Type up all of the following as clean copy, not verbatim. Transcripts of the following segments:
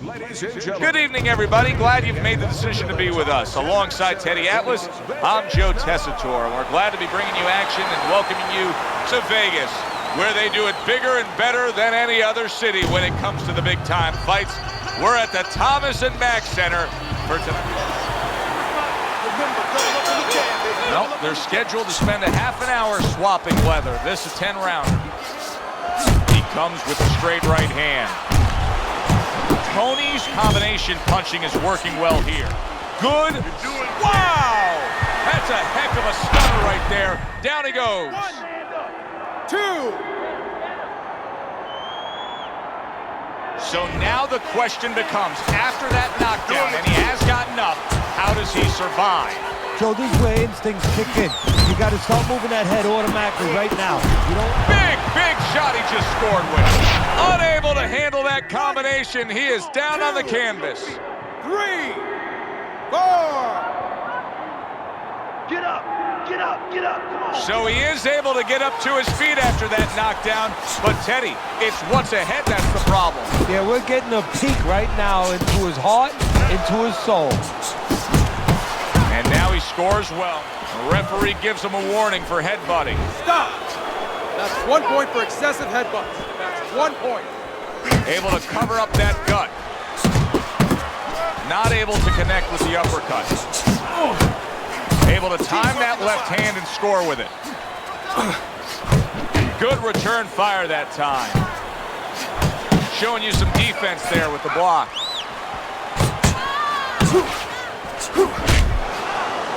Ladies and gentlemen. Good evening, everybody. Glad you've made the decision to be with us. Alongside Teddy Atlas, I'm Joe Tessitore, and we're glad to be bringing you action and welcoming you to Vegas, where they do it bigger and better than any other city when it comes to the big-time fights. We're at the Thomas & Mack Center for tonight. No, they're scheduled to spend a half an hour swapping leather. This is a 10-rounder. He comes with a straight right hand. Tony's combination punching is working well here. Good. Wow! That's a heck of a stunner right there. Down he goes. 1, 2. So now the question becomes, after that knockdown, and he has gotten up, how does he survive? Joe, this is where instincts kick in. You got to start moving that head automatically right now. You don't... Big shot he just scored with. Unable to handle that combination. He is down on the canvas. 3, 4. Get up, come on. So he is able to get up to his feet after that knockdown. But Teddy, it's what's ahead that's the problem. Yeah, we're getting a peek right now into his heart, into his soul. And now he scores well. The referee gives him a warning for headbutting. Stop. That's 1 point for excessive headbutts. That's 1 point. Able to cover up that gut. Not able to connect with the uppercut. Able to time that left hand and score with it. Good return fire that time. Showing you some defense there with the block.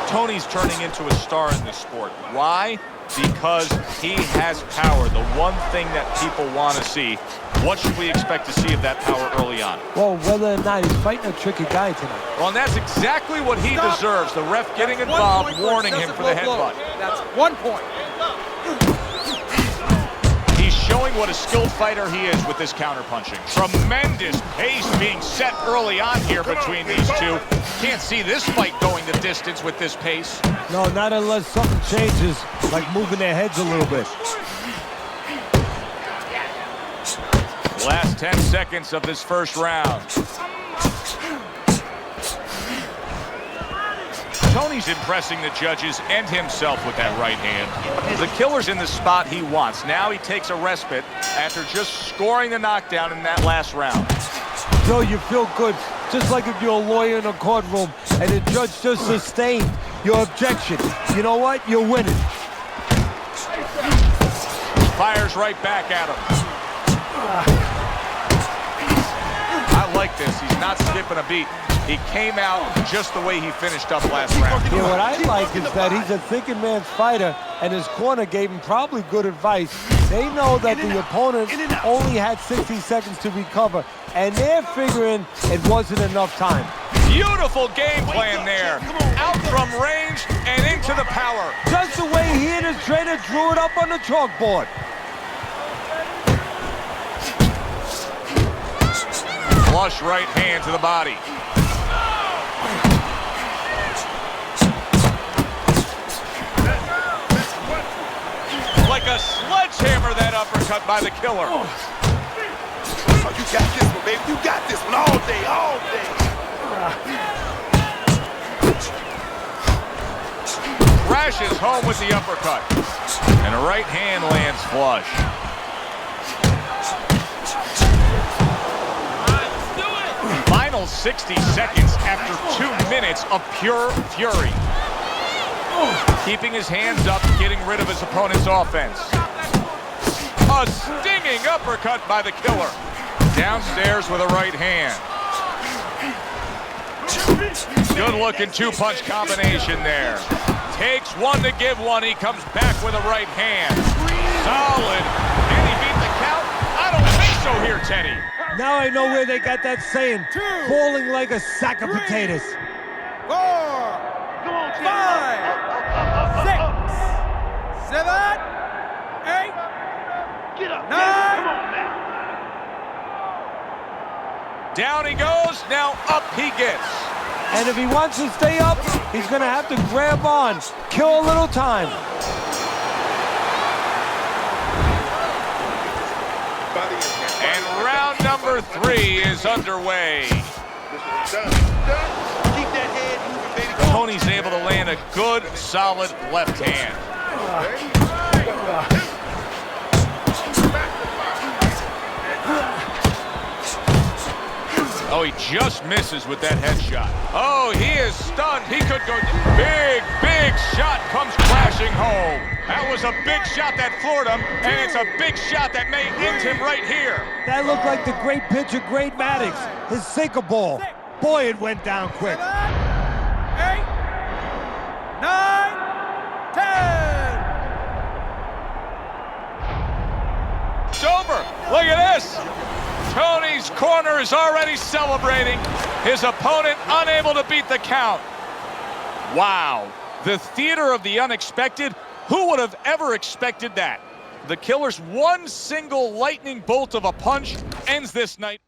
Tony's turning into a star in this sport. Why? Because he has power, the one thing that people want to see. What should we expect to see of that power early on? Well, whether or not he's fighting a tricky guy tonight. Well, and that's exactly what he deserves. The ref getting involved, warning him for the headbutt. That's 1 point. He's showing what a skilled fighter he is with this counterpunching. Tremendous pace being set early on here between these two. Can't see this fight going the distance with this pace. No, not unless something changes, like moving their heads a little bit. Last 10 seconds of this first round. Tony's impressing the judges and himself with that right hand. The killer's in the spot he wants. Now he takes a respite after just scoring the knockdown in that last round. Joe, you feel good, just like if you're a lawyer in a courtroom and the judge just sustained your objection. You know what? You're winning. Fires right back at him. I like this. He's not skipping a beat. He came out just the way he finished up last round. Yeah, what I like is that he's a thinking man's fighter, and his corner gave him probably good advice. They know that the opponent only had 60 seconds to recover, and they're figuring it wasn't enough time. Beautiful game plan there. Out from range and into the power. Just the way he and his trainer drew it up on the chalkboard. Flush right hand to the body. Like a sledgehammer, that uppercut by the killer. Oh, you got this one, baby. You got this one all day, all day. Crashes home with the uppercut. And a right hand lands flush. Final 60 seconds after 2 minutes of pure fury. Keeping his hands up, getting rid of his opponent's offense. A stinging uppercut by the killer. Downstairs with a right hand. Good looking two-punch combination there. Takes one to give one. He comes back with a right hand. Solid. Can he beat the count? I don't think so here, Teddy. Now I know where they got that saying, falling like a sack of potatoes. 4, 5, 6, 7, 8, get up, 9. Come on, man. Down he goes, now up he gets. And if he wants to stay up, he's gonna have to grab on, kill a little time. And round number number 3 is underway. Tony's able to land a good, solid left hand. Oh, he just misses with that headshot. Oh, he is stunned. He could go. Big shot comes crashing home. That was a big shot that floored him, and it's a big shot that may end him right here. That looked like the great pitcher, Great Maddox, his sinker ball. Boy, it went down quick. 7, 8, 9, 10. It's over. Look at this. Tony's corner is already celebrating. His opponent unable to beat the count. Wow. The theater of the unexpected. Who would have ever expected that? The Killer's one single lightning bolt of a punch ends this night.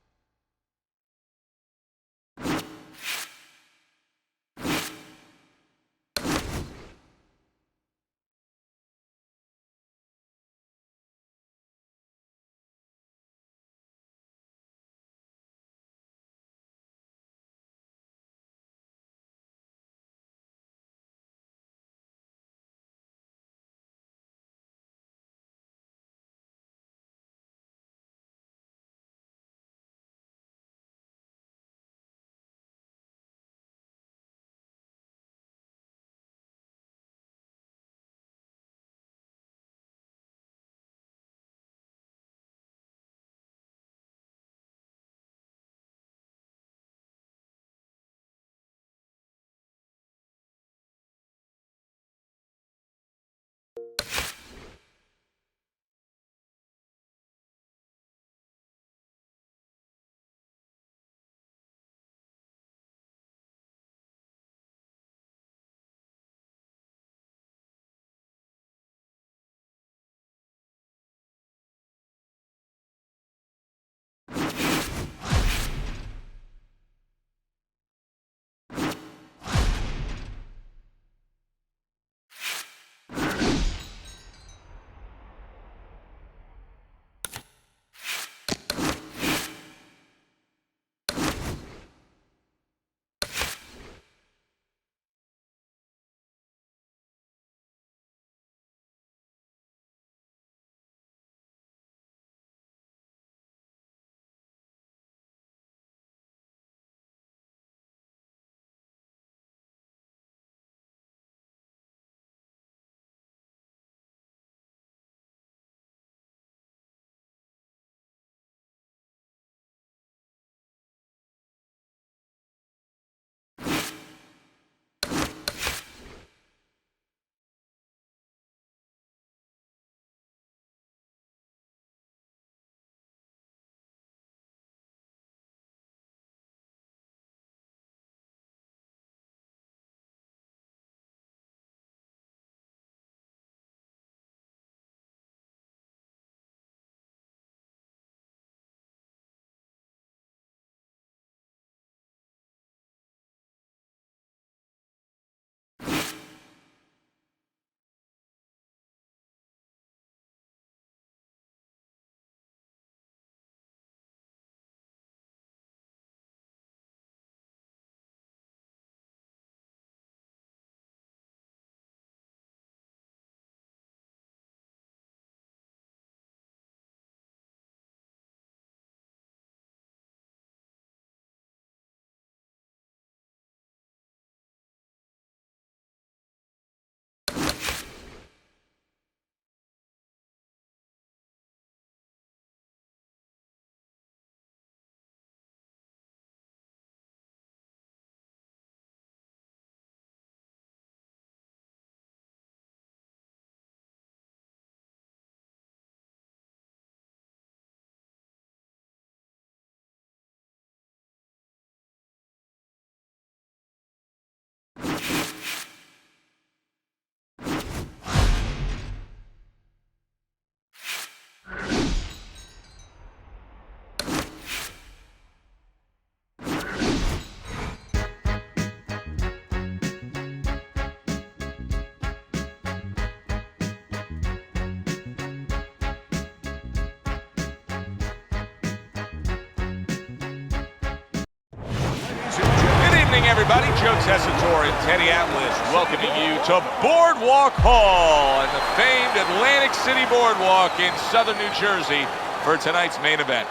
everybody. Joe Tessitore and Teddy Atlas welcoming you to Boardwalk Hall and the famed Atlantic City Boardwalk in southern New Jersey for tonight's main event.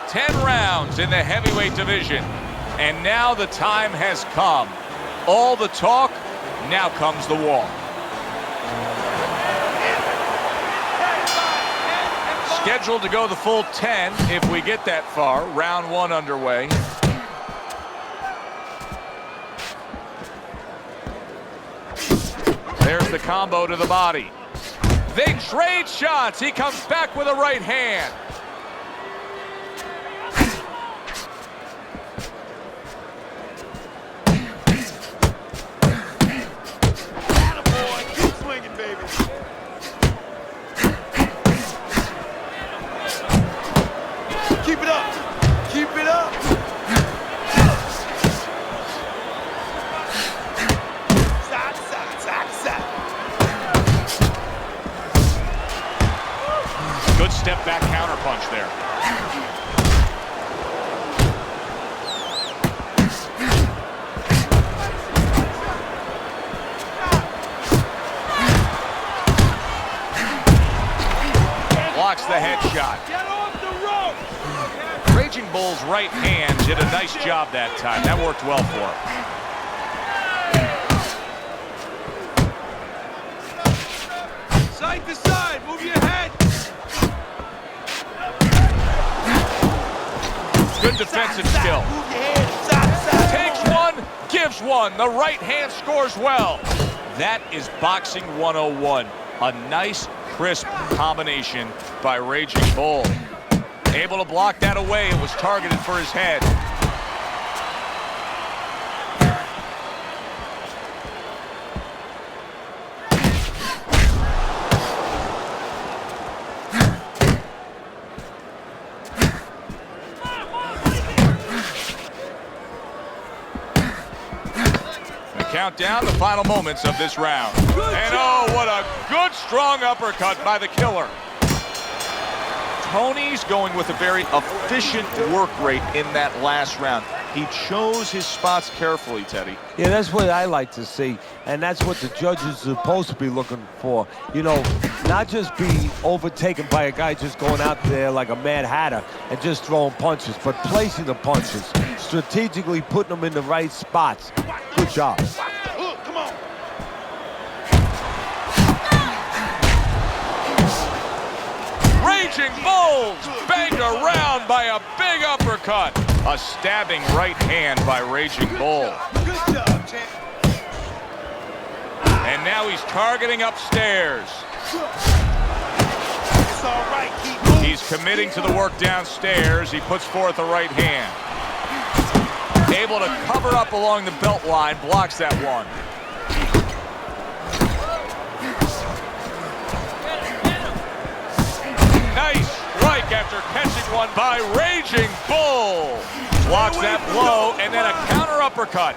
10 rounds in the heavyweight division, and now the time has come. All the talk, now comes the walk. Scheduled to go the full 10 if we get that far. Round 1 underway. There's the combo to the body. They trade shots. He comes back with a right hand. Attaboy. Keep swinging, baby. Keep it up. Keep it up. Side, side, side, side. Good step back counter punch there. Blocks the headshot. Get off the rope. Raging Bull's right hand did a nice job that time. That worked well for him. Side to side. Move your head. Good defensive skill. Move your head. Side to side. Takes one, gives one. The right hand scores well. That is boxing 101. A nice, crisp combination by Raging Bull. Able to block that away. It was targeted for his head. Countdown, the final moments of this round. And oh, what a good strong uppercut by the killer. Tony's going with a very efficient work rate in that last round. He chose his spots carefully, Teddy. Yeah, that's what I like to see, and that's what the judges are supposed to be looking for. You know, not just be overtaken by a guy just going out there like a Mad Hatter and just throwing punches, but placing the punches, strategically putting them in the right spots. Good job. Come on. Raging Bulls banged around by a big uppercut. A stabbing right hand by Raging Bull. Good job, champ. And now he's targeting upstairs. It's all right. Keep moving. He's committing to the work downstairs. He puts forth a right hand. Able to cover up along the belt line, blocks that one. Nice strike after catching one by Raging Bull. Blocks that blow, and then a counter uppercut.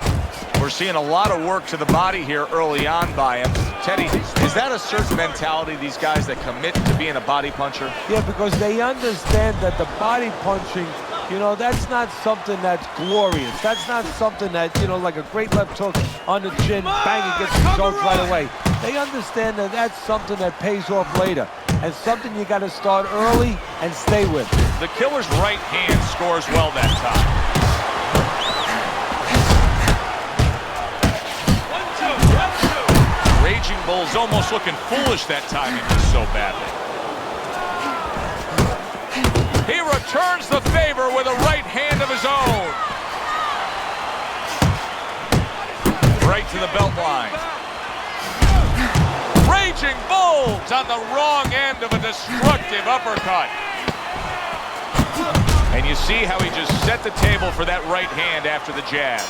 We're seeing a lot of work to the body here early on by him. Teddy, is that a certain mentality, these guys that commit to being a body puncher? Yeah, because they understand that the body punching, you know, that's not something that's glorious. That's not something that, you know, like a great left hook on the chin, bang, it gets results right away. They understand that that's something that pays off later, and something you got to start early and stay with. The killer's right hand scores well that time. Raging Bull's almost looking foolish that time. He missed so badly. He returns the favor with a right hand of his own. Right to the belt line. Raging Bull's on the wrong end of a destructive uppercut. And you see how he just set the table for that right hand after the jab.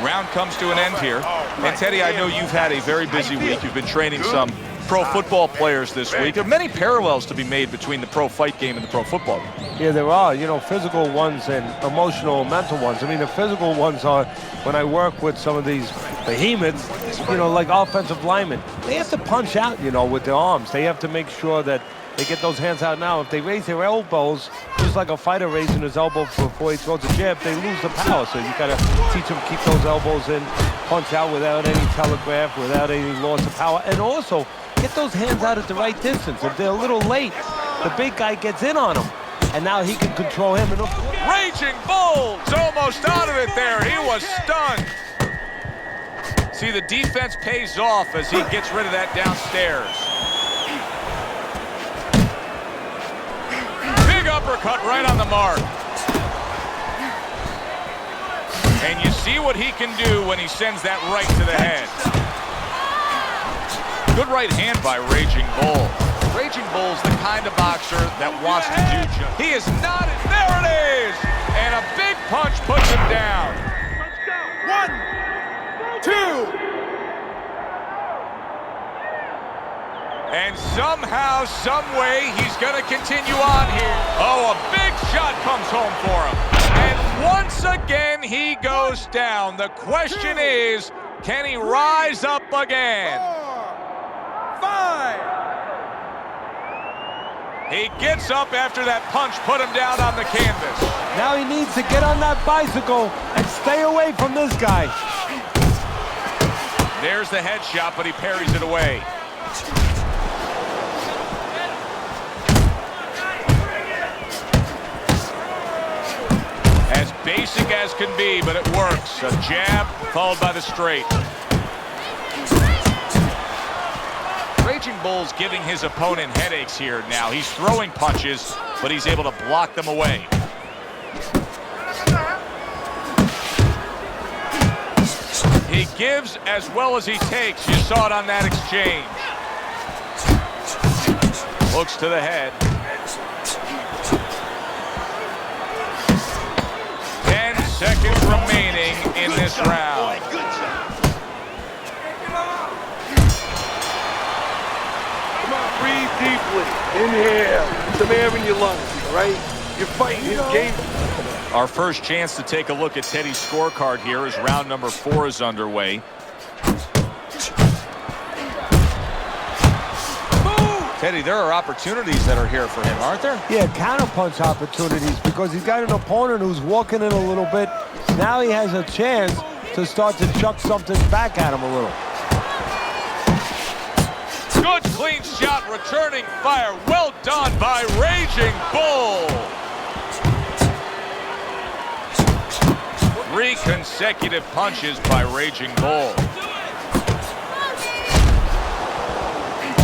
Round comes to an end here. And Teddy, I know you've had a very busy week. You've been training some pro football players this week. There are many parallels to be made between the pro fight game and the pro football game. Yeah, there are, you know, physical ones and emotional and mental ones. I mean, the physical ones are when I work with some of these behemoths, you know, like offensive linemen. They have to punch out, you know, with their arms. They have to make sure that they get those hands out now. If they raise their elbows, just just like a fighter raising his elbow before he throws a jab, they lose the power. So you gotta teach them to keep those elbows in, punch out without any telegraph, without any loss of power, and also get those hands out at the right distance. If they're a little late, the big guy gets in on him, and now he can control him. And Raging Bull's almost out of it there. He was stunned. See, the defense pays off as he gets rid of that downstairs. Big uppercut right on the mark. And you see what he can do when he sends that right to the head. Good right hand by Raging Bull. Raging Bull's the kind of boxer that wants to do just. He is not. There it is! And a big punch puts him down. 1, 2. And somehow, some way, he's going to continue on here. Oh, a big shot comes home for him. And once again, he goes down. The question is, can he rise up again? 4, 5. He gets up after that punch put him down on the canvas. now he needs to get on that bicycle and stay away from this guy. There's the headshot, but he parries it away. As basic as can be, but it works. A jab followed by the straight. Raging Bull's giving his opponent headaches here now. He's throwing punches, but he's able to block them away. He gives as well as he takes. You saw it on that exchange. Looks to the head. 10 seconds remaining in this round. Come on, breathe deeply. Inhale. Some air in your lungs, all right? You're fighting his game. Our first chance to take a look at Teddy's scorecard here as round number 4 is underway. Teddy, there are opportunities that are here for him, aren't there? Yeah, counterpunch opportunities because he's got an opponent who's walking in a little bit. Now he has a chance to start to chuck something back at him a little. Good clean shot, returning fire. Well done by Raging Bull. 3 consecutive punches by Raging Bull.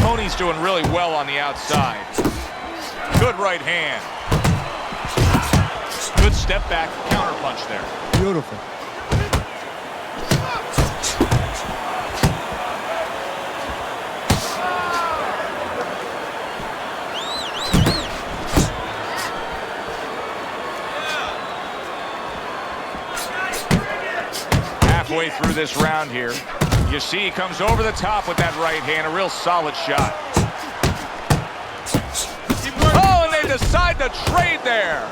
Tony's doing really well on the outside. Good right hand. Good step back counter punch there. Beautiful. Halfway through this round here. You see he comes over the top with that right hand, a real solid shot. Oh, and they decide to trade there.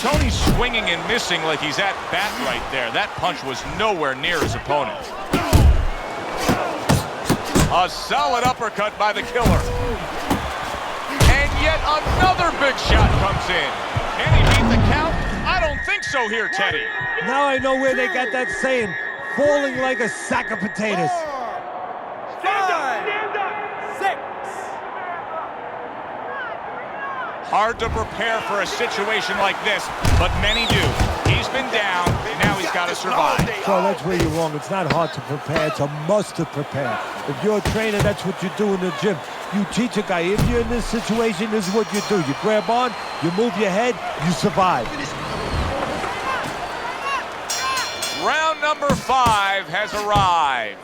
Tony's swinging and missing like he's at bat right there. That punch was nowhere near his opponent. A solid uppercut by the killer. And yet another big shot comes in. Can he beat the count? I don't think so here, Teddy. Now I know where they got that saying, falling like a sack of potatoes. 4, 5, 6. Hard to prepare for a situation like this, but many do. He's been down, now he's got to survive. So that's where you're wrong. It's not hard to prepare. It's a must to prepare. If you're a trainer, that's what you do in the gym. You teach a guy, if you're in this situation, this is what you do. You grab on, you move your head, you survive. Round number 5 has arrived.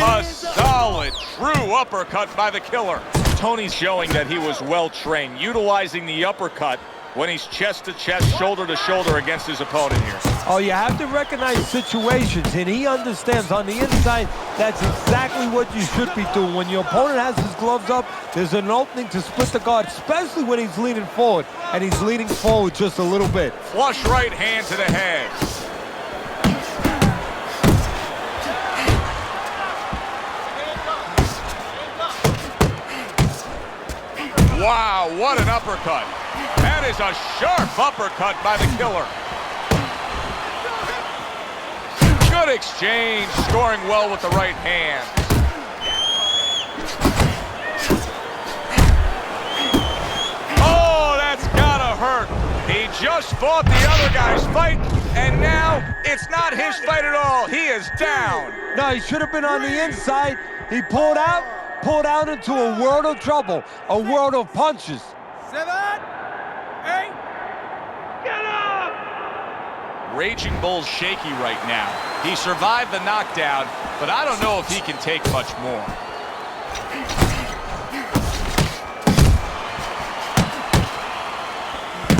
A solid, true uppercut by the killer. Tony's showing that he was well trained, utilizing the uppercut when he's chest to chest, shoulder to shoulder against his opponent here. Oh, you have to recognize situations, and he understands on the inside that's exactly what you should be doing. When your opponent has his gloves up, there's an opening to split the guard, especially when he's leaning forward, and he's leaning forward just a little bit. Flush right hand to the head. Wow, what an uppercut. That is a sharp uppercut by the Killer. Good exchange, scoring well with the right hand. Oh, that's gotta hurt. He just fought the other guy's fight, and now it's not his fight at all. He is down. No, he should have been on the inside. He pulled out into a world of trouble, a world of punches. 7, 8, get up! Raging Bull's shaky right now. He survived the knockdown, but I don't know if he can take much more.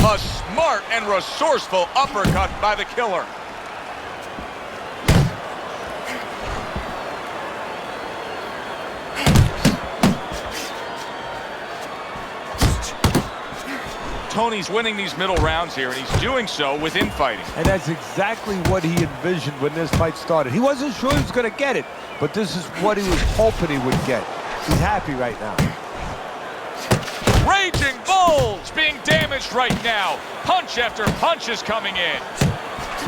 A smart and resourceful uppercut by the Killer. Tony's winning these middle rounds here, and he's doing so with infighting. And that's exactly what he envisioned when this fight started. He wasn't sure he was going to get it, but this is what he was hoping he would get. He's happy right now. Raging Bull's being damaged right now. Punch after punch is coming in.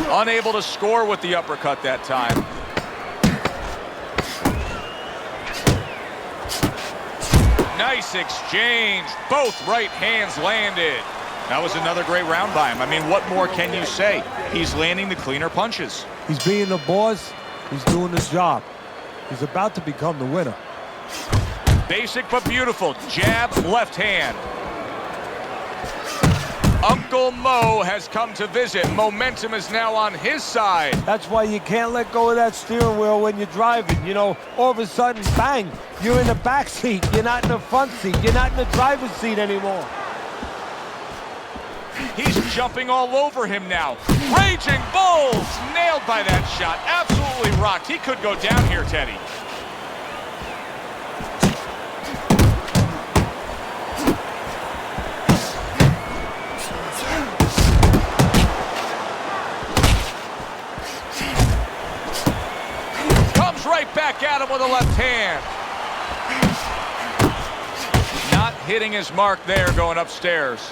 Unable to score with the uppercut that time. Nice exchange. Both right hands landed. That was another great round by him. I mean, what more can you say? He's landing the cleaner punches. He's being the boss. He's doing his job. He's about to become the winner. Basic but beautiful. Jab, left hand. Uncle Mo has come to visit. Momentum is now on his side. That's why you can't let go of that steering wheel when you're driving. You know, all of a sudden, bang, you're in the back seat. You're not in the front seat. You're not in the driver's seat anymore. He's jumping all over him now. Raging Bulls! Nailed by that shot. Absolutely rocked. He could go down here, Teddy. Comes right back at him with a left hand. Not hitting his mark there going upstairs.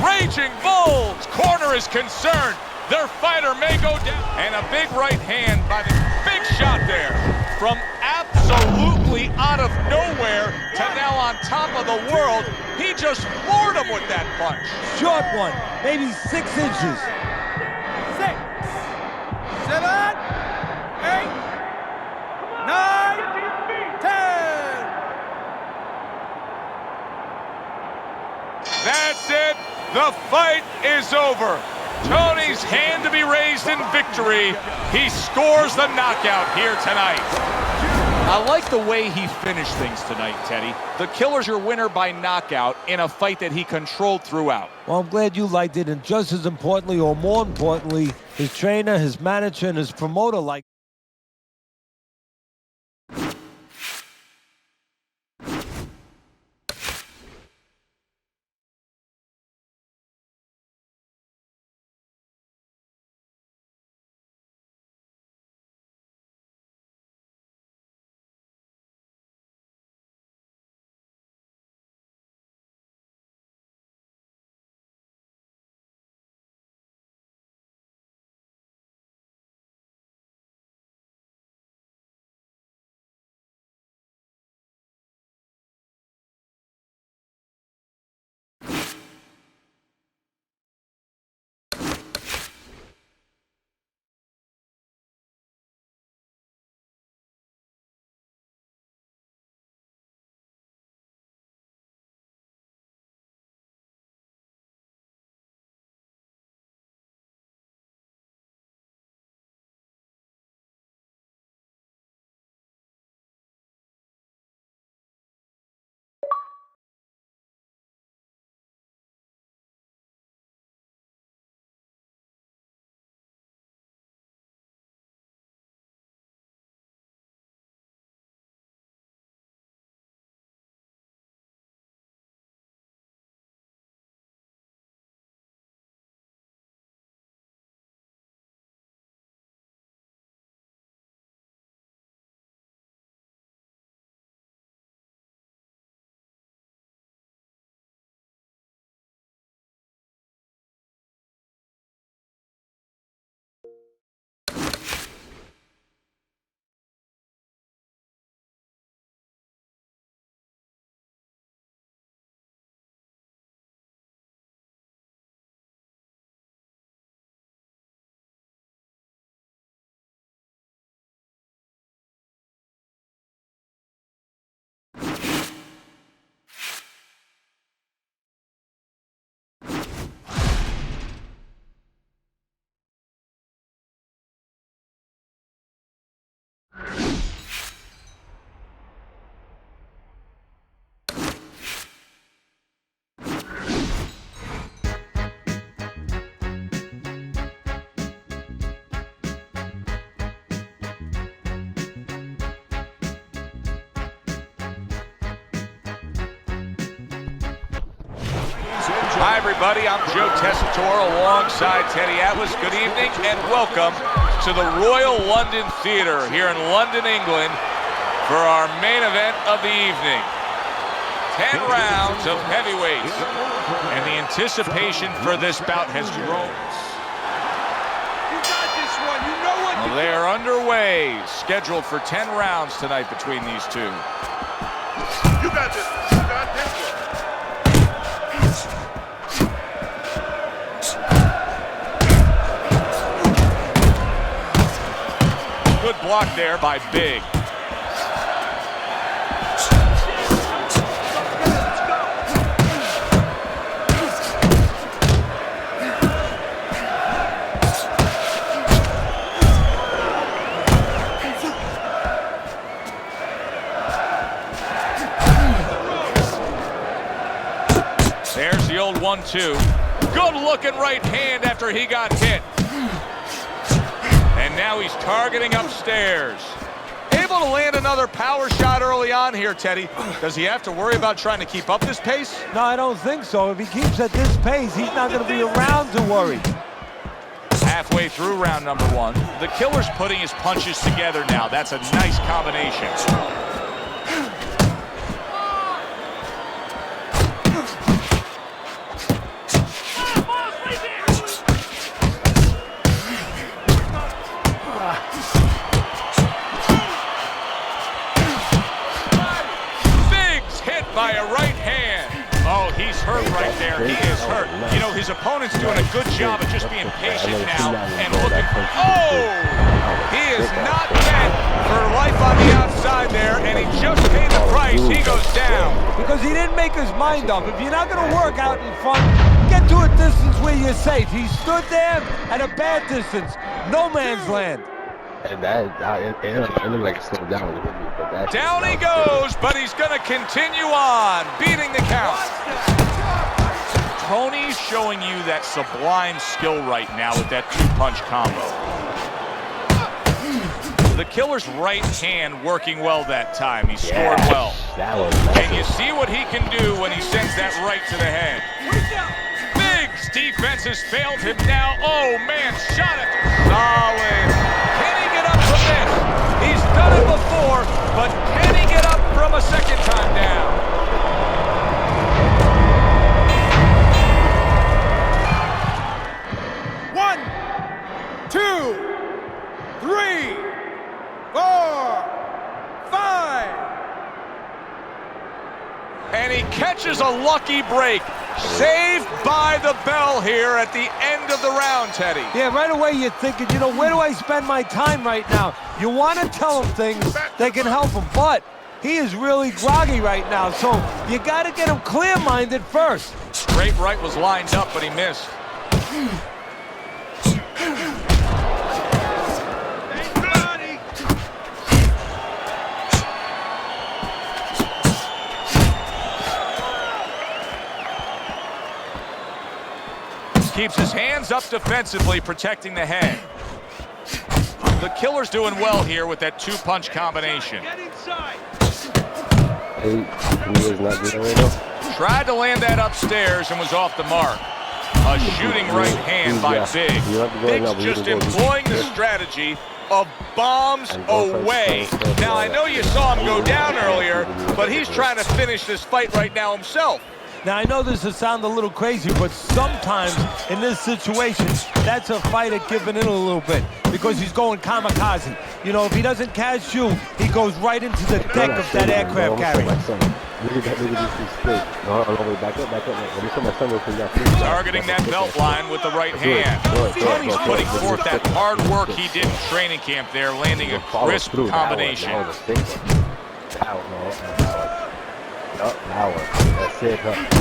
Raging Bulls! Corner is concerned. Their fighter may go down. And a big right hand by the big shot there. From absolutely out of nowhere to now on top of the world. He just floored him with that punch. Short one, maybe 6 inches. 6, 7, 8, 9, 10. That's it. The fight is over. Tony's hand to be raised in victory. He scores the knockout here tonight. I like the way he finished things tonight, Teddy. The Killer's your winner by knockout in a fight that he controlled throughout. Well, I'm glad you liked it, and just as importantly, or more importantly, his trainer, his manager, and his promoter liked it. Hi, everybody. I'm Joe Tessitore alongside Teddy Atlas. Good evening and welcome to the Royal London Theatre here in London, England for our main event of the evening. 10 rounds of heavyweights, and the anticipation for this bout has grown. You got this one. You know what to do. They are underway, scheduled for 10 rounds tonight between these two. You got this. You got this. Good block there by Big. There's the old 1-2. Good looking right hand after he got hit. And now he's targeting upstairs. Able to land another power shot early on here, Teddy. Does he have to worry about trying to keep up this pace? No, I don't think so. If he keeps at this pace, he's not going to be around to worry. Halfway through round number 1. The Killer's putting his punches together now. That's a nice combination. By a right hand. Oh, he's hurt right there. He is hurt. You know, his opponent's doing a good job of just being patient now and looking. Oh! He is not meant for life on the outside there, and he just paid the price. He goes down. Because he didn't make his mind up. If you're not going to work out in front, get to a distance where you're safe. He stood there at a bad distance. No man's land. And it looked like it slowed down a little bit. But down he goes, but he's going to continue on, beating the count. Tony's showing you that sublime skill right now with that two-punch combo. The Killer's right hand working well that time. He scored well. That was and you see what he can do when he sends that right to the head. Big's defense has failed him now. Oh, man, shot it. Solid. Can he get up from this? He's done it before, but can he get up from a second time down? One, two, three, 4, 5. And he catches a lucky break. Saved by the bell here at the end of the round, Teddy. Yeah, right away you're thinking, you know, where do I spend my time right now? You want to tell him things that can help him, but he is really groggy right now, so you got to get him clear-minded first. Straight right was lined up, but he missed. Keeps his hands up defensively, protecting the head. The Killer's doing well here with that two-punch combination. Get inside. he was not doing right now. Tried to land that upstairs and was off the mark. A shooting right hand by Big. Big's just employing the strategy of bombs away. Now, I know you saw him go down earlier, but he's trying to finish this fight right now himself. Now, I know this will sound a little crazy, but sometimes in this situation, that's a fighter giving in a little bit because he's going kamikaze. You know, if he doesn't catch you, he goes right into the deck of that aircraft carrier. Targeting that belt line with the right hand. Tony's putting forth that hard work he did in training camp there, landing a crisp combination.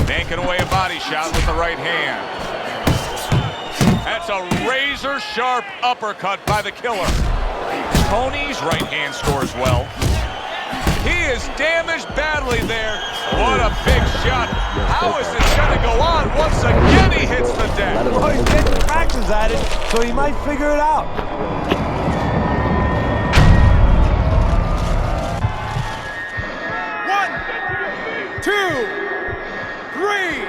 Banking away a body shot with the right hand. That's a razor-sharp uppercut by the Killer. Tony's right hand scores well. He is damaged badly there. What a big shot. How is this going to go on? Once again, he hits the deck. Well, he's getting practice at it, so he might figure it out. One, two, three,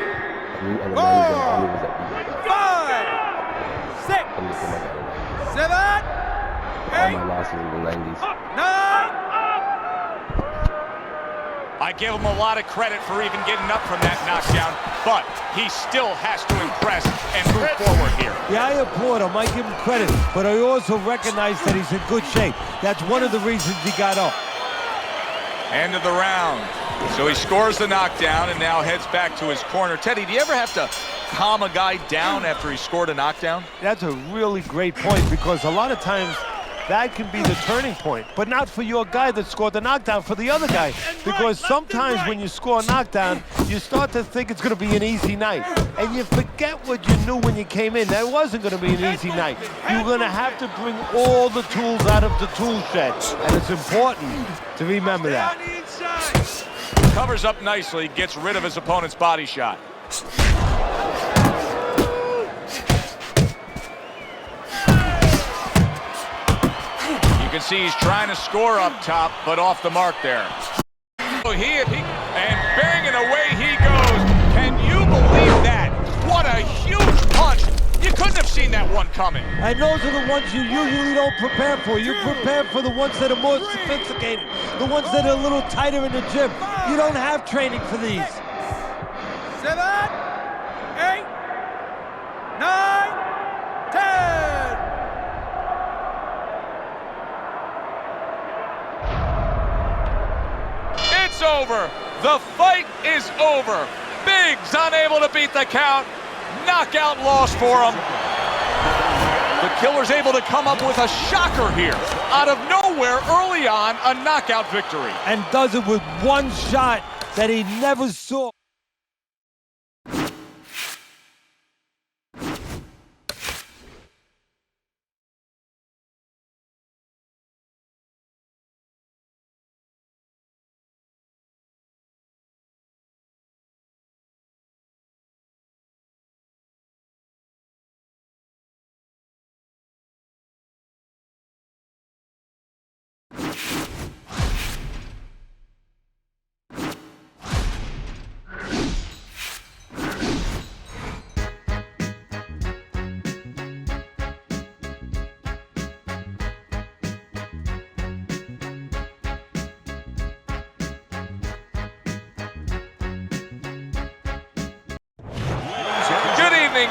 the 90s, and all of us that 5, 6, I'm just saying, 7, all my losses in the 90s. 9. I give him a lot of credit for even getting up from that knockdown, but he still has to impress and move forward here. Yeah, I applaud him. I give him credit, but I also recognize that he's in good shape. That's one of the reasons he got up. End of the round. So he scores the knockdown and now heads back to his corner. Teddy, do you ever have to calm a guy down after he scored a knockdown? That's a really great point, because a lot of times that can be the turning point, but not for your guy that scored the knockdown, for the other guy. Because sometimes when you score a knockdown, you start to think it's going to be an easy night, and you forget what you knew when you came in. That wasn't going to be an easy night. You're going to have to bring all the tools out of the tool shed, and it's important to remember that. Covers up nicely, gets rid of his opponent's body shot. You can see he's trying to score up top, but off the mark there. And banging away he goes. Can you believe that? What a huge punch. You couldn't have seen that one coming. And those are the ones you usually don't prepare for. You prepare for the ones that are more sophisticated, the ones that are a little tighter in the gym. You don't have training for these. 7, 8, 9, 10. It's over. The fight is over. Biggs unable to beat the count. Knockout loss for him. The killer's able to come up with a shocker here. Out of nowhere, early on, a knockout victory. And does it with one shot that he never saw.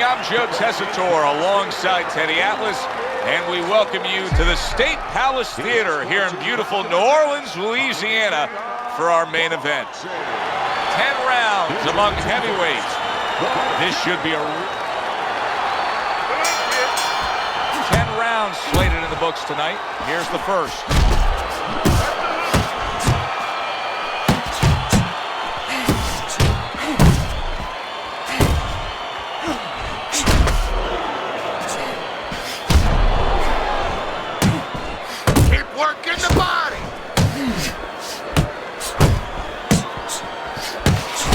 I'm Joe Tessitore alongside Teddy Atlas, and we welcome you to the State Palace Theater here in beautiful New Orleans, Louisiana for our main event. 10 rounds among heavyweights. This should be a 10 rounds slated in the books tonight. Here's the first.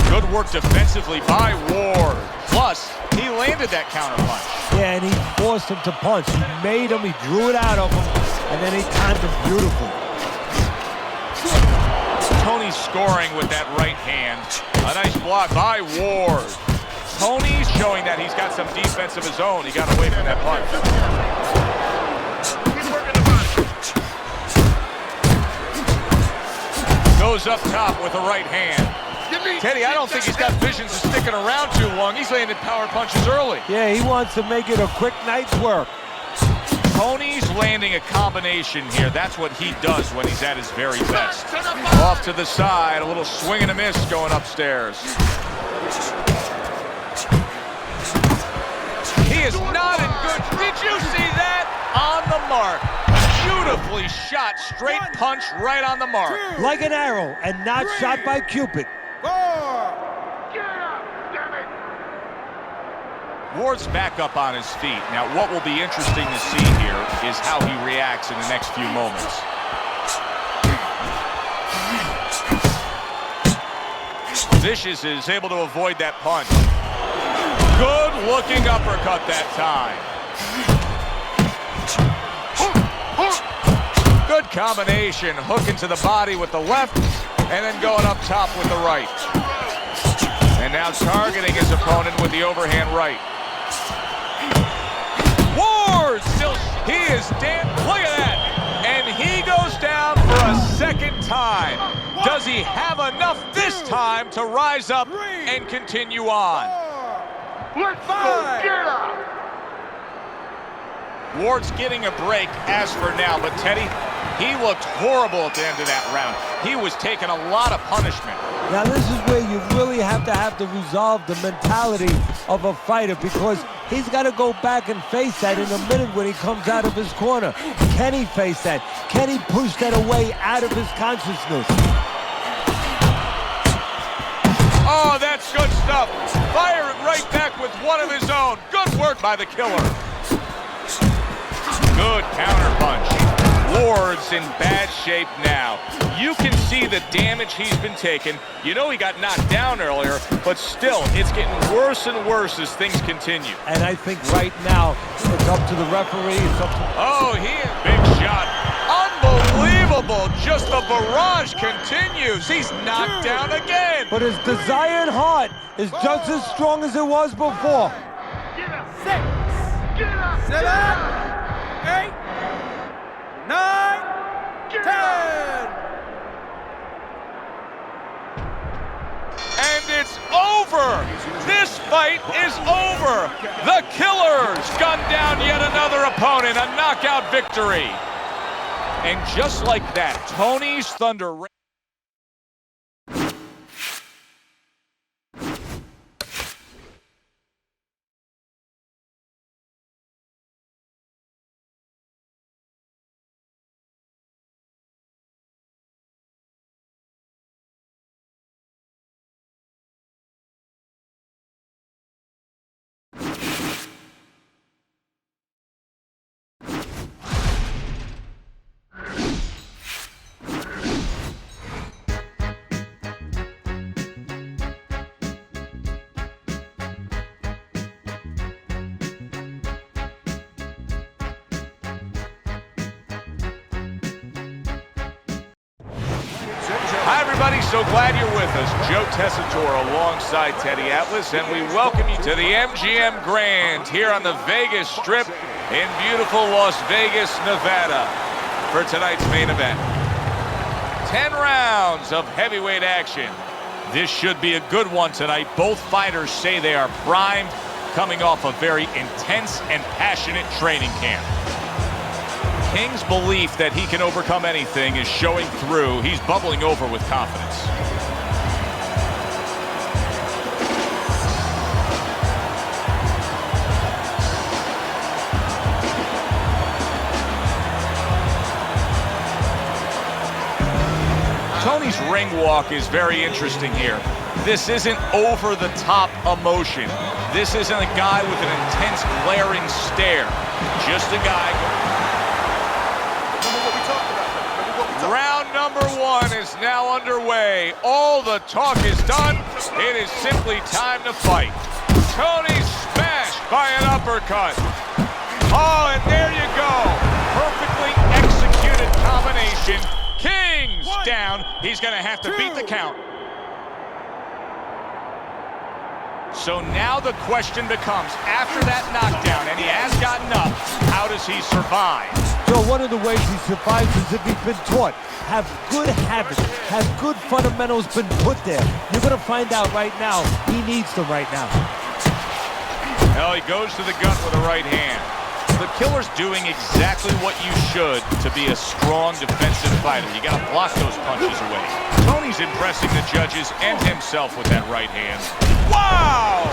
Good work defensively by Ward. Plus, he landed that counter punch. Yeah, and he forced him to punch. He made him, he drew it out of him, and then he timed him beautifully. Tony scoring with that right hand. A nice block by Ward. Tony's showing that he's got some defense of his own. He got away from that punch. Goes up top with a right hand. Teddy, I don't think he's got visions of sticking around too long. He's landing power punches early. Yeah, he wants to make it a quick night's work. Tony's landing a combination here. That's what he does when he's at his very best. Off to the side, a little swing and a miss going upstairs. He is not in good. Did you see that? On the mark. Beautifully shot, straight punch right on the mark. Like an arrow, and not shot by Cupid. 4. Ward's back up on his feet. Now, what will be interesting to see here is how he reacts in the next few moments. Vicious is able to avoid that punch. Good looking uppercut that time. Good combination, hooking to the body with the left, and then going up top with the right. And now targeting his opponent with the overhand right. Ward still, he is damn, look at that. And he goes down for a second time. Does he have enough this time to rise up and continue on? Let's go, get up! Ward's getting a break as for now, but Teddy, he looked horrible at the end of that round. He was taking a lot of punishment. Now this is where you really have to resolve the mentality of a fighter, because he's got to go back and face that in a minute when he comes out of his corner. Can he face that? Can he push that away out of his consciousness? Oh, that's good stuff. Firing right back with one of his own. Good work by the killer. Good counter punch. Ward's in bad shape now. You can see the damage he's been taking. You know he got knocked down earlier, but still, it's getting worse and worse as things continue. And I think right now, it's up to the referee. It's up to... Oh, he is big shot. Unbelievable. Just the barrage continues. He's knocked down again. But his desire and heart is just as strong as it was before. Get up! 6, Get up! 7, 8, 9, 10. And it's over. This fight is over. The Killers gun down yet another opponent, a knockout victory. And just like that, Tony's Thunder. Hi, everybody. So glad you're with us. Joe Tessitore alongside Teddy Atlas, and we welcome you to the MGM Grand here on the Vegas Strip in beautiful Las Vegas, Nevada, for tonight's main event. 10 rounds of heavyweight action. This should be a good one tonight. Both fighters say they are primed, coming off a very intense and passionate training camp. King's belief that he can overcome anything is showing through. He's bubbling over with confidence. Tony's ring walk is very interesting here. This isn't over-the-top emotion. This isn't a guy with an intense, glaring stare. Just a guy... Round number 1 is now underway. All the talk is done. It is simply time to fight. Tony smashed by an uppercut. Oh, and there you go. Perfectly executed combination. King's down. He's going to have to beat the count. So now the question becomes, after that knockdown, and he has gotten up, how does he survive? So one of the ways he survives is if he's been taught. Have good habits, have good fundamentals been put there. You're going to find out right now, he needs them right now. Well, he goes to the gut with a right hand. The Killer's doing exactly what you should to be a strong defensive fighter. You got to block those punches away. Tony's impressing the judges and himself with that right hand. Wow!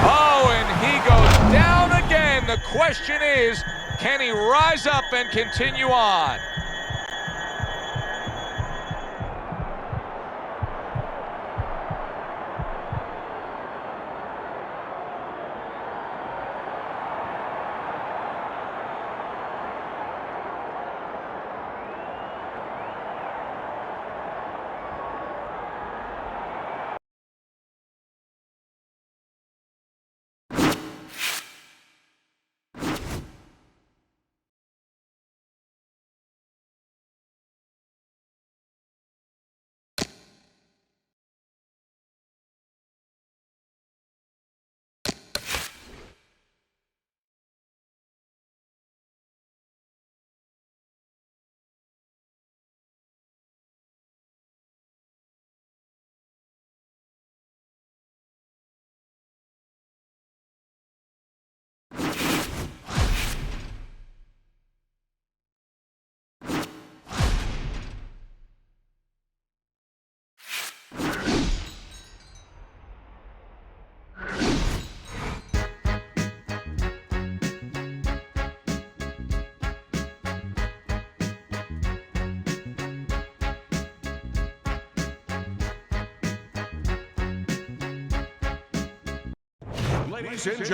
Oh, and he goes down again. The question is, can he rise up and continue on?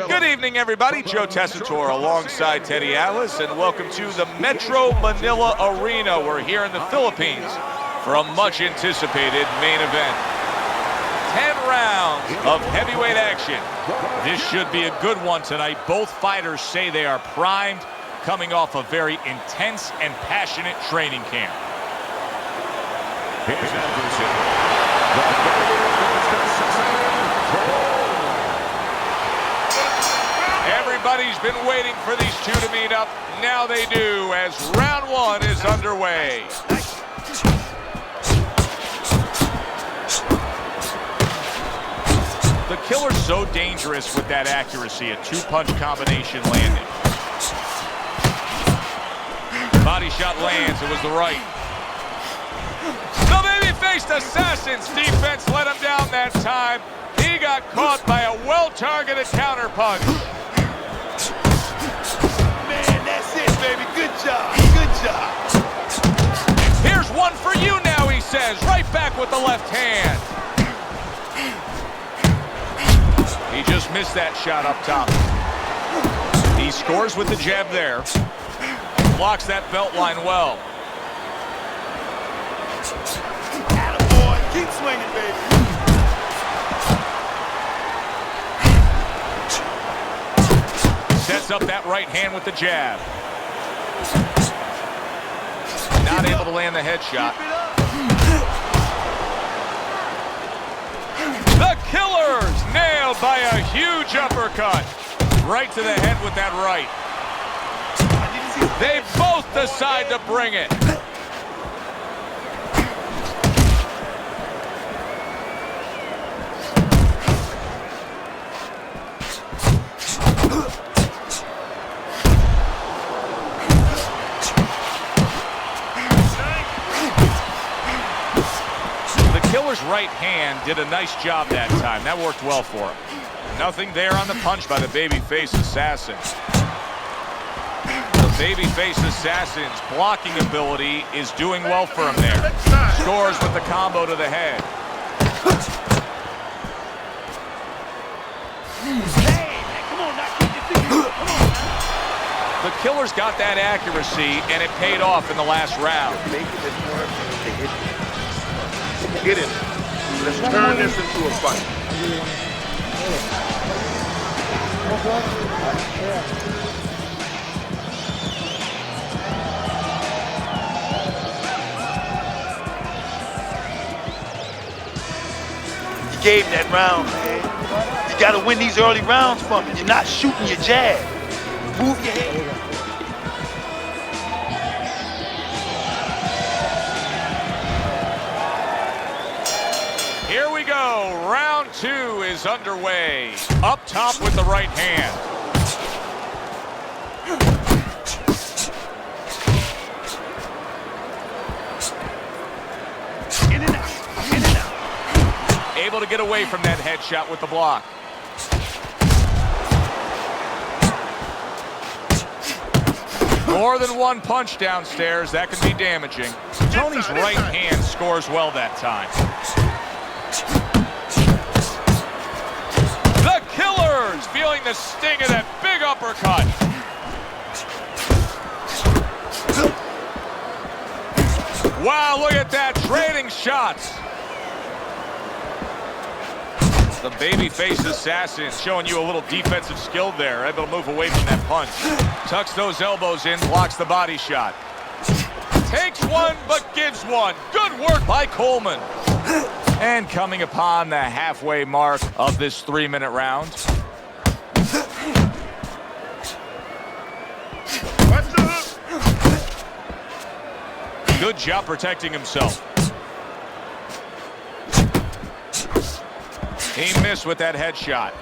Good evening, everybody. Joe Tessitore alongside Teddy Atlas, and welcome to the Metro Manila Arena. We're here in the Philippines for a much-anticipated main event. 10 rounds of heavyweight action. This should be a good one tonight. Both fighters say they are primed, coming off a very intense and passionate training camp. Everybody's been waiting for these two to meet up. Now they do, as round one is underway. The Killer's so dangerous with that accuracy, a two-punch combination landing. Body shot lands, it was the right. The baby-faced Assassin's defense let him down that time. He got caught by a well-targeted counterpunch. Man, that's it, baby. Good job. Good job. Here's one for you now, he says. Right back with the left hand. He just missed that shot up top. He scores with the jab there. Blocks that belt line well. Attaboy. Keep swinging, baby. Sets up that right hand with the jab. Not able to land the headshot. The Killers nailed by a huge uppercut. Right to the head with that right. They both decide to bring it. Killer's right hand did a nice job that time. That worked well for him. Nothing there on the punch by the babyface Assassin. The babyface Assassin's blocking ability is doing well for him there. Scores with the combo to the head. The Killer's got that accuracy, and it paid off in the last round. Get it. Let's turn this into a fight. You gave that round, man. You gotta win these early rounds from it. You're not shooting your jab. Move your head. Here we go. Round two is underway. Up top with the right hand. In and out. In and out. Able to get away from that headshot with the block. More than one punch downstairs. That can be damaging. Tony's right hand scores well that time. The Killers feeling the sting of that big uppercut. Wow, look at that, trading shots. The babyface Assassin showing you a little defensive skill there, able to move away from that punch. Tucks those elbows in, blocks the body shot. Takes one, but gives one. Good work by Coleman. And coming upon the halfway mark of this 3-minute round. Good job protecting himself. He missed with that headshot.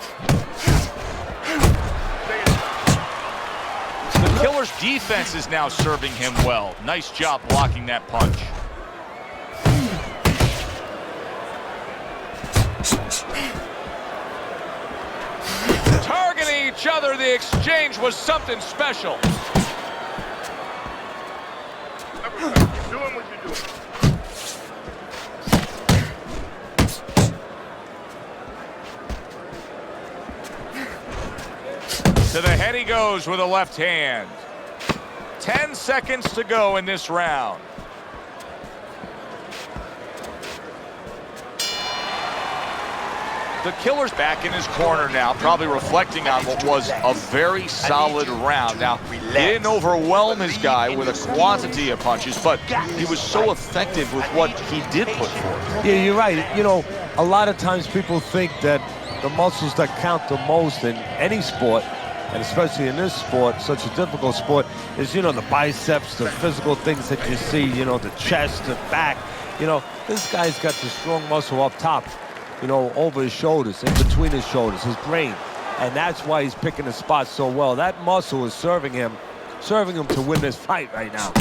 The Killer's defense is now serving him well. Nice job blocking that punch. each other. The exchange was something special. Keep doing what you're doing. To the head he goes with a left hand. 10 seconds to go in this round. The killer's back in his corner now, probably reflecting on what was a very solid round. Now, he didn't overwhelm his guy with a quantity of punches, but he was so effective with what he did put forth. Yeah, you're right. You know, a lot of times people think that the muscles that count the most in any sport, and especially in this sport, such a difficult sport, is, you know, the biceps, the physical things that you see, you know, the chest, the back. You know, this guy's got the strong muscle up top, you know, over his shoulders, in between his shoulders, his brain. And that's why he's picking the spot so well. That muscle is serving him to win this fight right now.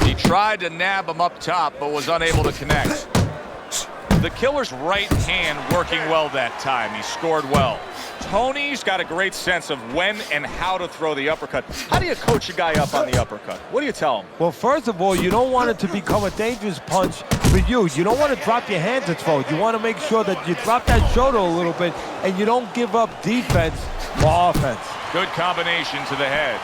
He tried to nab him up top, but was unable to connect. The killer's right hand working well that time. He scored well. Tony's got a great sense of when and how to throw the uppercut. How do you coach a guy up on the uppercut? What do you tell him? Well, first of all, you don't want it to become a dangerous punch for you. You don't want to drop your hand to throw. You want to make sure that you drop that shoulder a little bit and you don't give up defense for offense. Good combination to the head.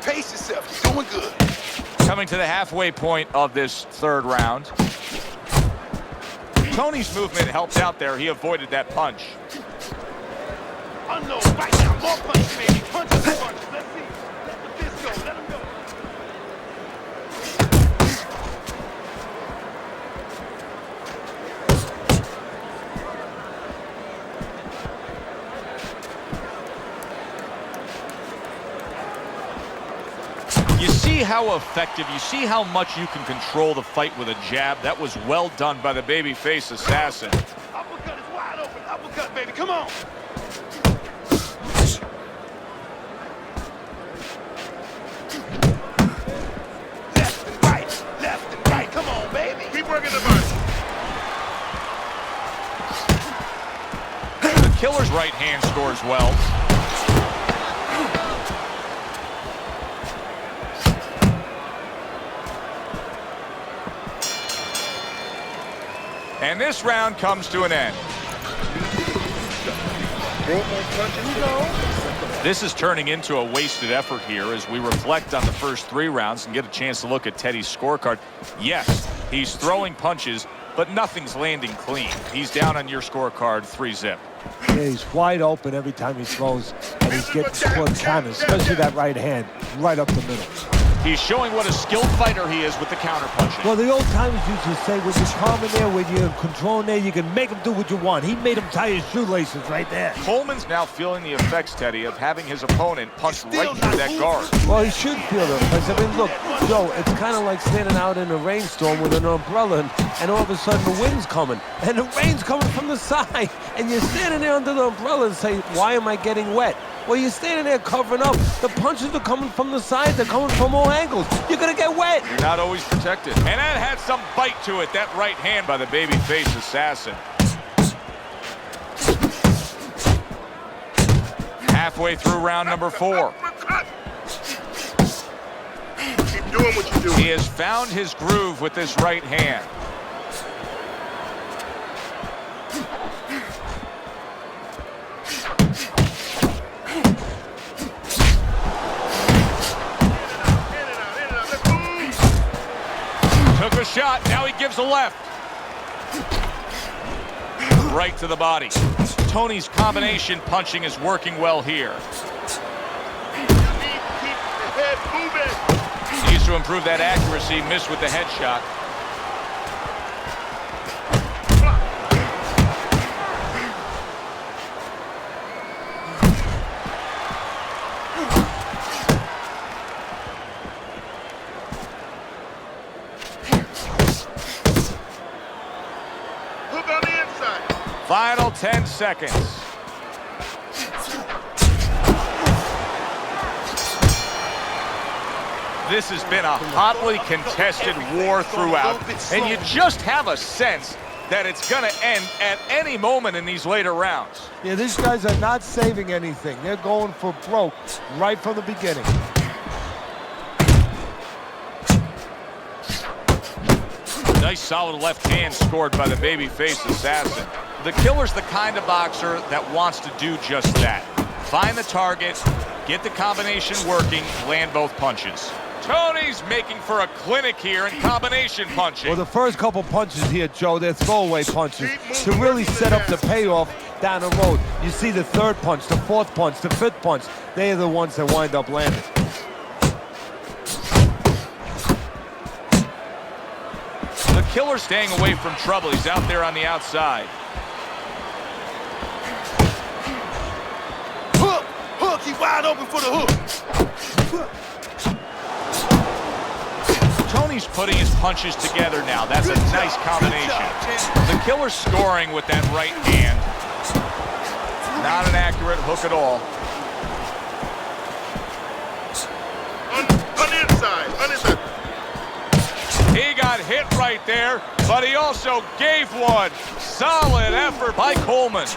Pace yourself. You're doing good. Coming to the halfway point of this third round. Tony's movement helped out there. He avoided that punch. Unload right now. More punches, baby. Punches and punches. Let's see. Let the fist go. Let him go. You see how effective, you see how much you can control the fight with a jab. That was well done by the babyface assassin. Uppercut is wide open. Uppercut, baby. Come on. Left and right. Left and right. Come on, baby. Keep working the punch. The killer's right hand scores well. And this round comes to an end. This is turning into a wasted effort here as we reflect on the first 3 rounds and get a chance to look at Teddy's scorecard. Yes, he's throwing punches, but nothing's landing clean. He's down on your scorecard 3-zip. Yeah, he's wide open every time he throws, and he's getting split counters, especially that right hand, right up the middle. He's showing what a skilled fighter he is with the counterpunching. Well, the old timers used to say, when you're calm in there, when you're controlling there, you can make him do what you want. He made him tie his shoelaces right there. Coleman's now feeling the effects, Teddy, of having his opponent punch right through that guard. Well, he should feel them. I mean, look, Joe, it's kind of like standing out in a rainstorm with an umbrella, and all of a sudden the wind's coming, and the rain's coming from the side, and you're standing there under the umbrella and say, why am I getting wet? Well, you're standing there covering up. The punches are coming from the side. They're coming from all angles. You're going to get wet. You're not always protected. And that had some bite to it, that right hand by the babyface assassin. Halfway through round number 4. Keep doing what you're doing. He has found his groove with this right hand. Took a shot, now he gives a left. Right to the body. Tony's combination punching is working well here. You need to keep the head moving. Needs to improve that accuracy, missed with the headshot. Hook on the inside. Final 10 seconds. This has been a hotly contested war throughout, and you just have a sense that it's going to end at any moment in these later rounds. Yeah, these guys are not saving anything. They're going for broke right from the beginning. Nice solid left hand scored by the babyface assassin. The Killer's the kind of boxer that wants to do just that. Find the target, get the combination working, land both punches. Tony's making for a clinic here in combination punching. Well, the first couple punches here, Joe, they're throwaway punches to really set up the payoff down the road. You see the third punch, the fourth punch, the fifth punch. They are the ones that wind up landing. The Killer's staying away from trouble. He's out there on the outside. Hook! Hook! He's wide open for the hook! Tony's putting his punches together now. That's a nice combination. The Killer's scoring with that right hand. Not an accurate hook at all. On the inside. On the inside. He got hit right there, but he also gave one. Solid effort by Coleman.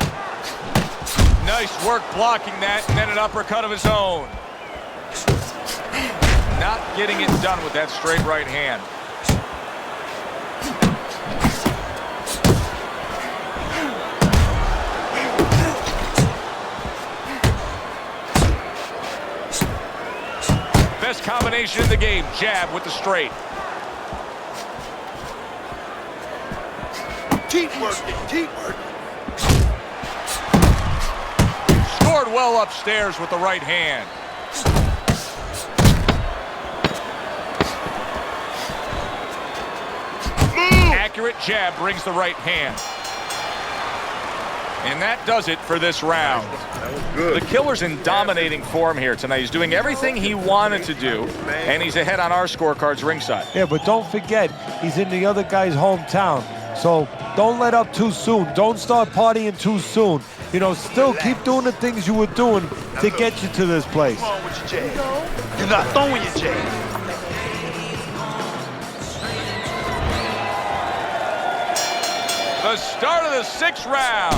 Nice work blocking that, and then an uppercut of his own. Not getting it done with that straight right hand. Best combination in the game, jab with the straight. Keep working. Keep working. Scored well upstairs with the right hand. Accurate jab brings the right hand. And that does it for this round. The Killer's in dominating form here tonight. He's doing everything he wanted to do, and he's ahead on our scorecards ringside. Yeah, but don't forget, he's in the other guy's hometown. So don't let up too soon. Don't start partying too soon. You know, still keep doing the things you were doing to get you to this place. Come on with your jab. You're not throwing your jab. The start of the sixth round.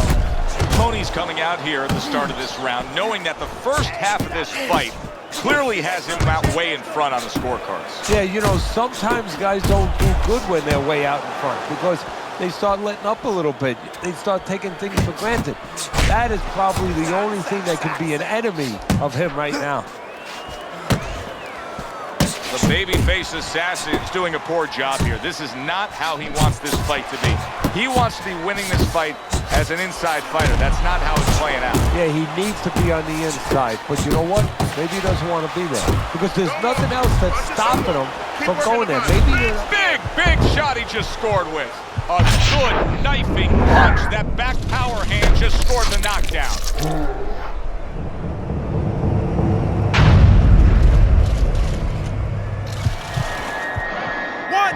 Tony's coming out here at the start of this round, knowing that the first half of this fight clearly has him out way in front on the scorecards. Yeah, you know, sometimes guys don't do good when they're way out in front because they start letting up a little bit. They start taking things for granted. That is probably the only thing that can be an enemy of him right now. The babyface assassin is doing a poor job here. This is not how he wants this fight to be. He wants to be winning this fight as an inside fighter. That's not how it's playing out. Yeah, he needs to be on the inside. But you know what? Maybe he doesn't want to be there because there's nothing else that's stopping him from going there. Maybe big shot he just scored with. A good knifing punch. That back power hand just scored the knockdown. 1,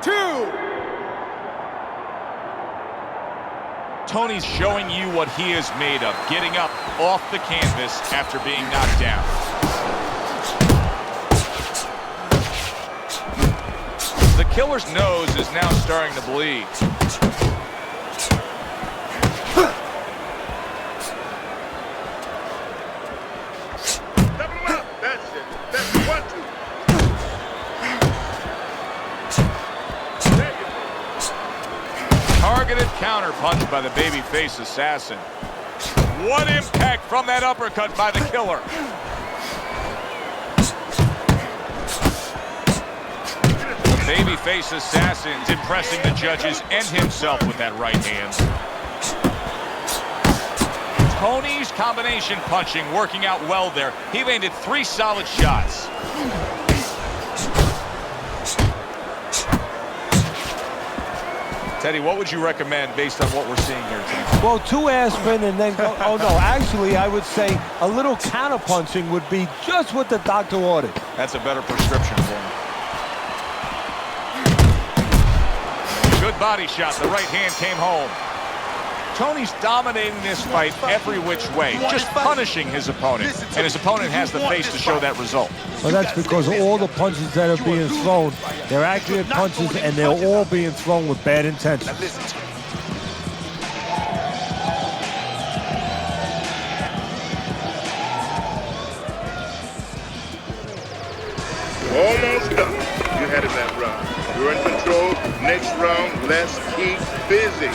2. Tony's showing you what he is made of, getting up off the canvas after being knocked down. The Killer's nose is now starting to bleed. That's it. That's 1, 2. Targeted counter punch by the babyface assassin. What impact from that uppercut by the Killer. The babyface assassin's impressing the judges and himself with that right hand. Tony's combination punching working out well there. He landed 3 solid shots. Teddy, what would you recommend based on what we're seeing here tonight? well, 2 aspirin and then go. Oh no, actually, I would say a little counter punching would be just what the doctor ordered. That's a better prescription for him. Good body shot. The right hand came home. Tony's dominating this fight every which way, just punishing his opponent, and his opponent has the face to show that result. Well, that's because all the punches that are being thrown, they're accurate punches, and they're all being thrown with bad intentions. Almost done. You had it that round. You're in control. Next round, let's keep busy.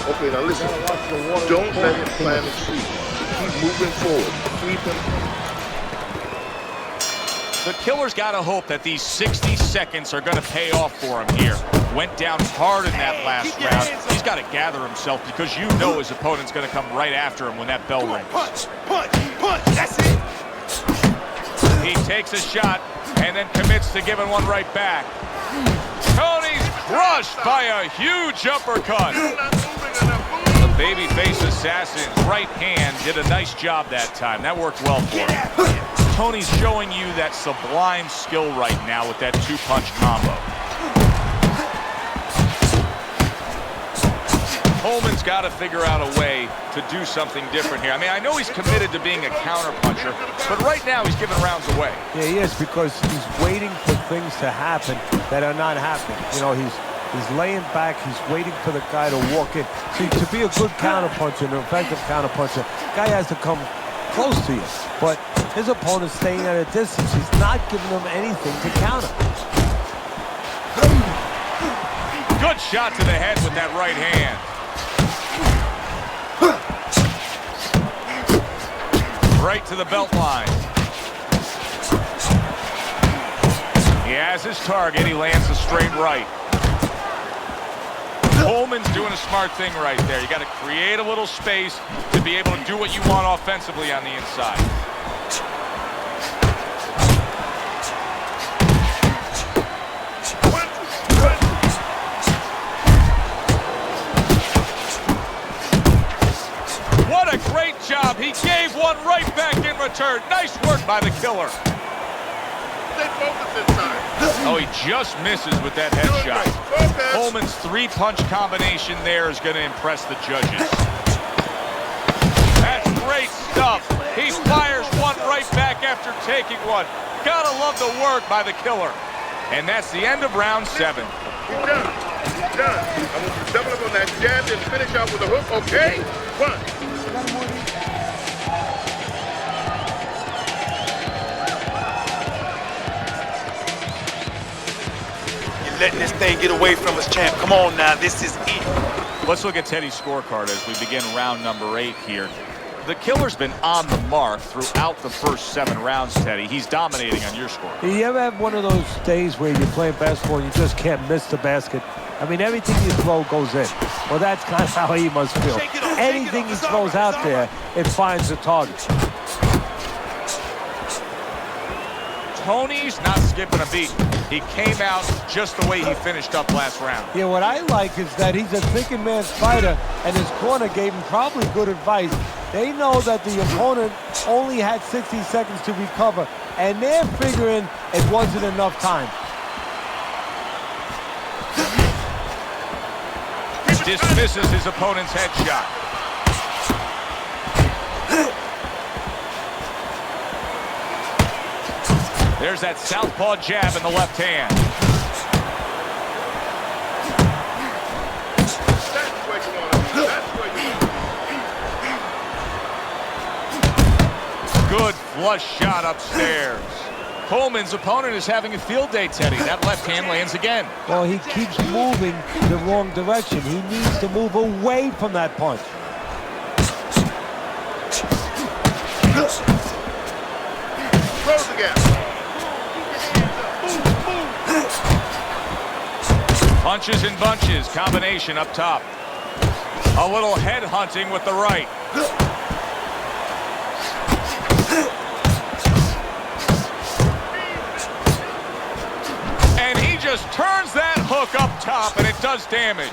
Okay, now listen. Don't let him plant his feet. Keep moving forward. Keep him. The Killer's got to hope that these 60 seconds are going to pay off for him here. Went down hard in that last round. He's got to gather himself because you know his opponent's going to come right after him when that bell rings. Punch, punch, punch. That's it. He takes a shot and then commits to giving one right back. Tony's crushed by a huge uppercut. The babyface assassin's right hand did a nice job that time. That worked well for him. Tony's showing you that sublime skill right now with that two-punch combo. Coleman's got to figure out a way to do something different here. I mean, I know he's committed to being a counterpuncher, but right now he's giving rounds away. Yeah, he is, because he's waiting for things to happen that are not happening. You know, he's laying back, he's waiting for the guy to walk in. See, to be a good counterpuncher, an effective counterpuncher, the guy has to come close to you. But his opponent's staying at a distance. He's not giving him anything to counter. Good shot to the head with that right hand. Right to the belt line. He has his target. He lands a straight right. Coleman's doing a smart thing right there. You got to create a little space to be able to do what you want offensively on the inside. What a great job. He gave one right back in return. Nice work by the Killer. Stay focused this time. Oh, he just misses with that headshot. Coleman's three-punch combination there is going to impress the judges. That's great stuff. He fires one right back after taking one. Gotta love the work by the Killer. And that's the end of round 7. He's done. He's done. I want you to double up on that jab and finish out with a hook, okay? 1. Letting this thing get away from us, champ. Come on now, this is it. Let's look at Teddy's scorecard as we begin round number 8 here. The Killer's been on the mark throughout the first 7 rounds, Teddy. He's dominating on your score. You ever have one of those days where you're playing basketball and you just can't miss the basket? I mean, everything you throw goes in. Well, that's kind of how he must feel. Anything he throws out there, it finds a target. Tony's not skipping a beat. He came out just the way he finished up last round. Yeah, what I like is that he's a thinking man's fighter, and his corner gave him probably good advice. They know that the opponent only had 60 seconds to recover, and they're figuring it wasn't enough time. Dismisses his opponent's headshot. There's that southpaw jab in the left hand. That's where you want to be. That's where you want to be. Good flush shot upstairs. Coleman's opponent is having a field day, Teddy. That left hand lands again. Well, he keeps moving the wrong direction. He needs to move away from that punch. Close the gap. Punches and bunches, combination up top. A little head hunting with the right. And he just turns that hook up top and it does damage.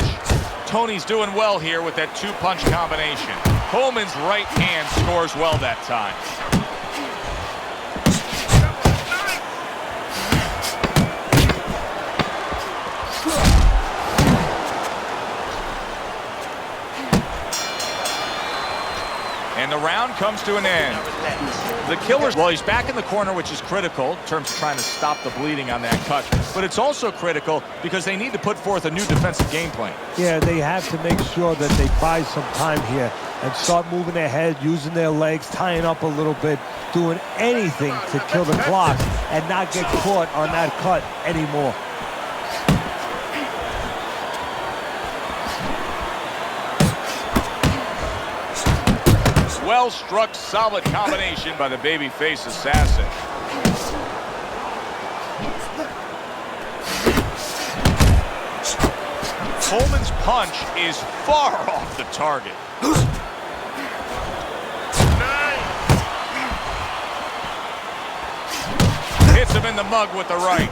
Tony's doing well here with that two-punch combination. Coleman's right hand scores well that time. comes to an end. The killer's, well, he's back in the corner, which is critical in terms of trying to stop the bleeding on that cut. But it's also critical because they need to put forth a new defensive game plan. Yeah, they have to make sure that they buy some time here and start moving their head, using their legs, tying up a little bit, doing anything to kill the clock and not get caught on that cut anymore. Well-struck, solid combination by the babyface assassin. Coleman's punch is far off the target. Hits him in the mug with the right.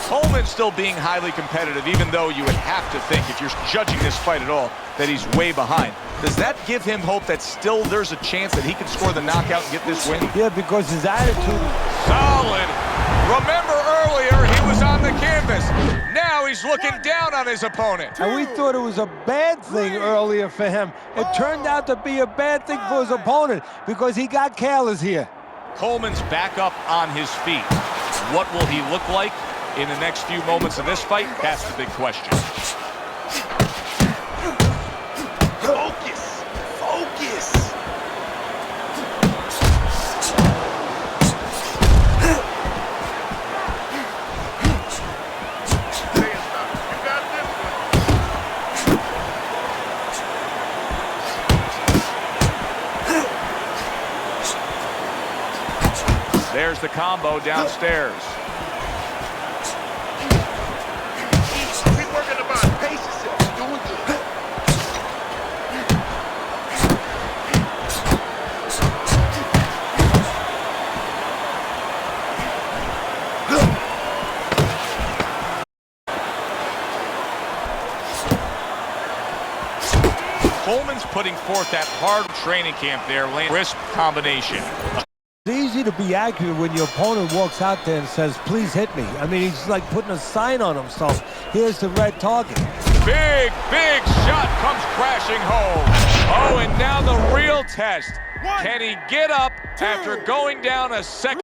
Coleman still being highly competitive, even though you would have to think, if you're judging this fight at all, that he's way behind. Does that give him hope that still there's a chance that he can score the knockout and get this win? Yeah, because his attitude... Solid. Remember earlier, he was on the canvas. Now he's looking down on his opponent. And we thought it was a bad thing earlier for him. It turned out to be a bad thing for his opponent because he got careless here. Coleman's back up on his feet. What will he look like in the next few moments of this fight? That's the big question. Focus! Focus! There's the combo downstairs. Keep working the body. Pace yourself. You're doing good. Coleman's putting forth that hard training camp there, crisp combination. It's easy to be accurate when your opponent walks out there and says, please hit me. I mean, he's like putting a sign on himself. Here's the red target. Big, big shot comes crashing home. Oh, and now the real test. Can he get up after going down a second?